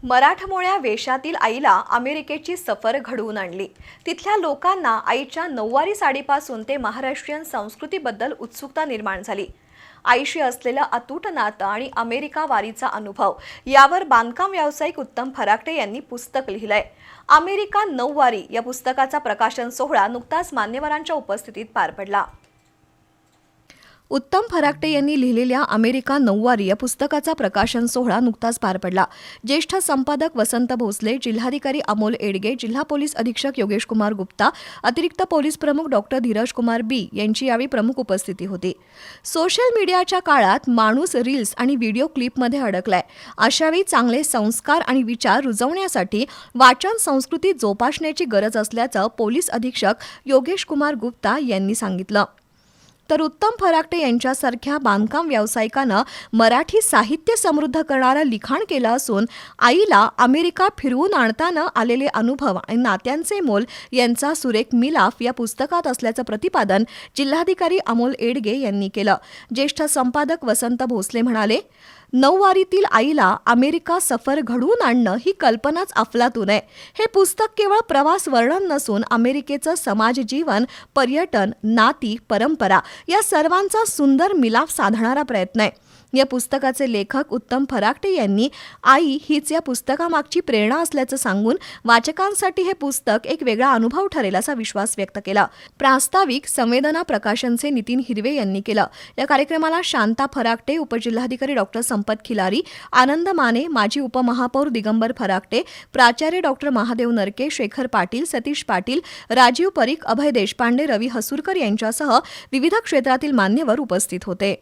मराठमोळ्या वेशातील आईला अमेरिकेची सफर घडवून आणली। तिथल्या लोकांना आईच्या नऊवारी साडीपासून ते महाराष्ट्रीयन संस्कृतीबद्दल उत्सुकता निर्माण झाली। आईशी असलेलं अतूट नातं आणि अमेरिका वारीचा अनुभव यावर बांधकाम व्यावसायिक उत्तम फराकटे यांनी पुस्तक लिहिलंय। अमेरिका नऊवारी या पुस्तकाचा प्रकाशन सोहळा नुकताच मान्यवरांच्या उपस्थितीत पार पडला। उत्तम फराकटे यांनी लिहिलेल्या अमेरिका नऊवारी या पुस्तकाचा प्रकाशन सोहळा नुकताच पार पडला। ज्येष्ठ संपादक वसंत भोसले, जिल्हाधिकारी अमोल एडगे, जिल्हा पोलीस अधीक्षक योगेश कुमार गुप्ता, अतिरिक्त पोलीस प्रमुख डॉक्टर धीरज कुमार बी यांची यावेळी प्रमुख उपस्थिती होती। सोशल मीडियाच्या काळात माणूस रील्स आणि व्हिडिओ क्लिपमध्ये अडकलाय। अशावेळी चांगले संस्कार आणि विचार रुजवण्यासाठी वाचन संस्कृती जोपासण्याची गरज असल्याचं पोलीस अधीक्षक योगेश कुमार गुप्ता यांनी सांगितलं। तर उत्तम फराकटे यांच्यासारख्या बांधकाम व्यावसायिकानं मराठी साहित्य समृद्ध करणारं लिखाण केलं असून आईला अमेरिका फिरवून आणताना आलेले अनुभव आणि नात्यांचे मोल यांचा सुरेख मिलाफ या पुस्तकात असल्याचं प्रतिपादन जिल्हाधिकारी अमोल एडगे यांनी केलं। ज्येष्ठ संपादक वसंत भोसले म्हणाले, नऊवारीतील आईला अमेरिका सफर घडवून आणणं ही कल्पनाच अफलातून आहे। हे पुस्तक केवळ प्रवास वर्णन नसून अमेरिकेचं समाज जीवन, पर्यटन, नाती, परंपरा या सर्वांचा सुंदर मिलाफ साधणारा प्रयत्न आहे। या पुस्तकाचे लेखक उत्तम फराकटे यांनी आई हीच या पुस्तकामागची प्रेरणा असल्याचं सांगून वाचकांसाठी हे पुस्तक एक वेगळा अनुभव ठरेल असा विश्वास व्यक्त केला। प्रास्ताविक संवेदना प्रकाशनचे नितीन हिरवे यांनी केलं। या कार्यक्रमाला शांता फराकटे, उपजिल्हाधिकारी डॉक्टर संपत खिलारी, आनंद माने, माजी उपमहापौर दिगंबर फराकटे, प्राचार्य डॉक्टर महादेव नरके, शेखर पाटील, सतीश पाटील, राजीव परीख, अभय देशपांडे, रवी हसूरकर यांच्यासह विविध क्षेत्रातील मान्यवर उपस्थित होते।